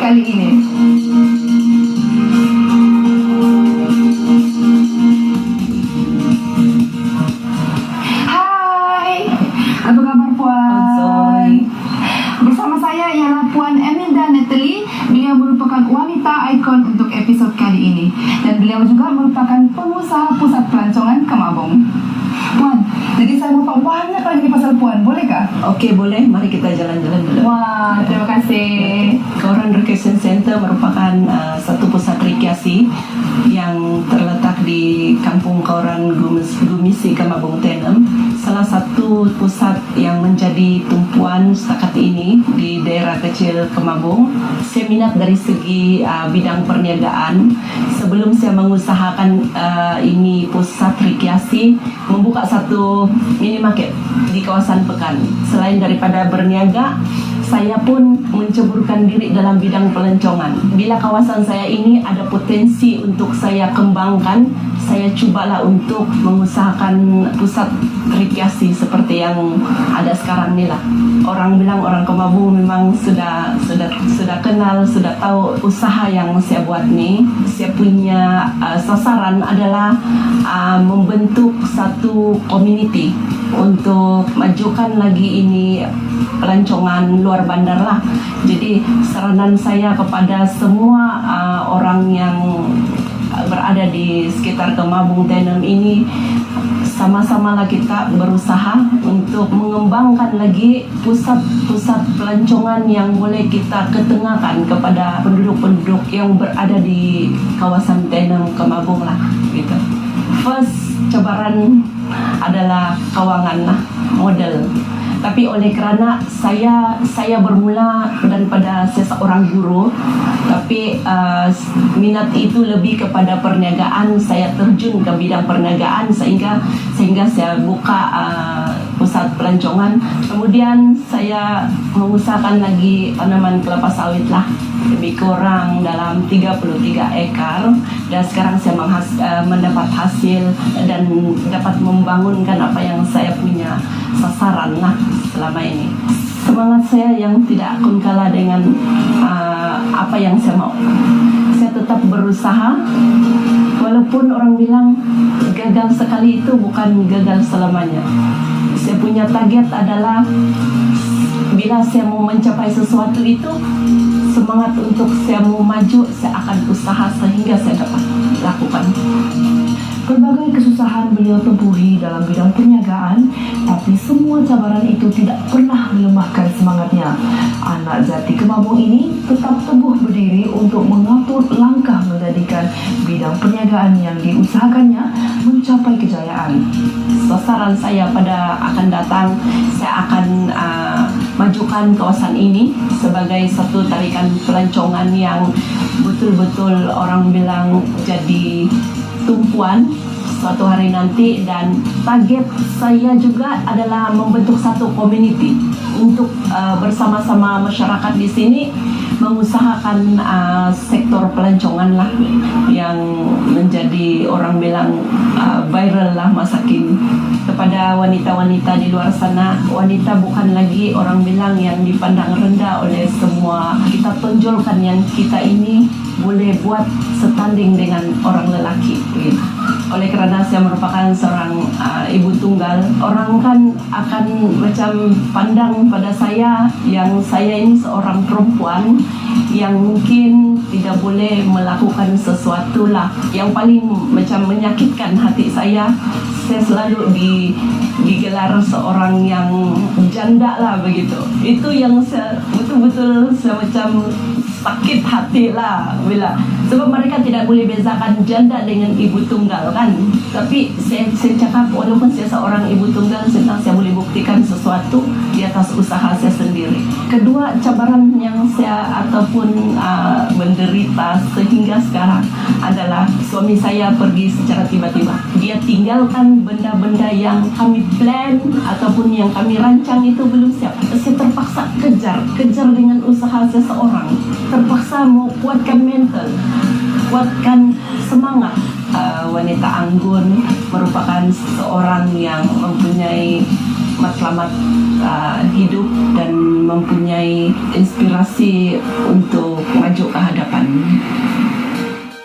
kali ini. Hai, apa kabar Puan? Bersama saya ialah Puan Eminda Natalie. Beliau merupakan wanita ikon untuk episod kali ini. Dan beliau juga merupakan pengusaha pusat pelancongan Kemabung. Puan, jadi saya mau tahu banyak lagi pasal Puan, bolehkah? Okey, boleh. Mari kita jalan-jalan dulu. Wah, terima kasih. Koran Recreation Center merupakan satu pusat rekreasi yang terletak di Kampung Koran Gumisi, Kemabung Tenem. Salah satu pusat yang menjadi tumpuan setakat ini di daerah kecil Kemabung. Saya minat dari segi bidang perniagaan. Sebelum saya mengusahakan ini pusat rekreasi, membuka satu minimarket di kawasan Pekan. Selain daripada berniaga, saya pun menceburkan diri dalam bidang pelancongan. Bila kawasan saya ini ada potensi untuk saya kembangkan, saya cubalah untuk mengusahakan pusat rekreasi seperti yang ada sekarang ni lah. Orang bilang orang Kemabung memang sudah kenal, sudah tahu usaha yang saya buat ni. Saya punya sasaran adalah membentuk satu community untuk majukan lagi ini pelancongan luar bandar lah. Jadi saranan saya kepada semua orang yang berada di sekitar Kemabung Tenem ini, sama-samalah kita berusaha untuk mengembangkan lagi pusat-pusat pelancongan yang boleh kita ketengahkan kepada penduduk-penduduk yang berada di kawasan Tenem Kemabung lah gitu. First cabaran adalah kewangan lah, modal. Tapi oleh kerana saya bermula daripada saya seorang guru, tapi minat itu lebih kepada perniagaan. Saya terjun ke bidang perniagaan sehingga saya buka pusat pelancongan. Kemudian saya mengusahakan lagi tanaman kelapa sawit lah, lebih kurang dalam 33 ekar, dan sekarang saya mendapat hasil dan dapat membangunkan apa yang saya punya sasaran lah selama ini. Semangat saya yang tidak akan kalah dengan apa yang saya mau. Saya tetap berusaha, walaupun orang bilang gagal sekali itu bukan gagal selamanya. Saya punya target adalah bila saya mau mencapai sesuatu itu, semangat untuk saya mau maju, saya akan usaha sehingga saya dapat lakukan. Berbagai kesusahan beliau tempuhi dalam bidang perniagaan, tapi semua cabaran itu tidak pernah melemahkan semangatnya. Anak jati Kemabung ini tetap teguh berdiri untuk mengatur langkah menjadikan bidang perniagaan yang diusahakannya mencapai kejayaan. Sasaran saya pada akan datang, saya akan majukan kawasan ini sebagai satu tarikan pelancongan yang betul-betul orang bilang jadi tumpuan suatu hari nanti. Dan target saya juga adalah membentuk satu community untuk bersama-sama masyarakat di sini mengusahakan sektor pelancongan lah yang menjadi orang bilang viral lah masa kini. Kepada wanita-wanita di luar sana, wanita bukan lagi orang bilang yang dipandang rendah oleh semua. Kita tonjolkan yang kita ini boleh buat setanding dengan orang lelaki gitu. Oleh kerana saya merupakan seorang ibu tunggal, orang kan akan macam pandang pada saya yang saya ini seorang perempuan yang mungkin tidak boleh melakukan sesuatu lah yang paling macam menyakitkan hati saya. Saya selalu digelar seorang yang janda lah begitu. Itu yang saya betul-betul saya macam sakit hati lah bila, sebab mereka tidak boleh bezakan janda dengan ibu tunggal kan. Tapi saya cakap walaupun saya seorang ibu tunggal, saya boleh buktikan sesuatu di atas usaha saya sendiri. Kedua cabaran yang saya ataupun menderita sehingga sekarang adalah suami saya pergi secara tiba-tiba. Dia tinggalkan benda-benda yang kami plan ataupun yang kami rancang itu belum siap. Saya terpaksa kejar dengan usaha saya seorang. Terpaksa mau kuatkan mental, kuatkan semangat. Wanita anggun merupakan seorang yang mempunyai matlamat hidup dan mempunyai inspirasi untuk maju ke hadapan.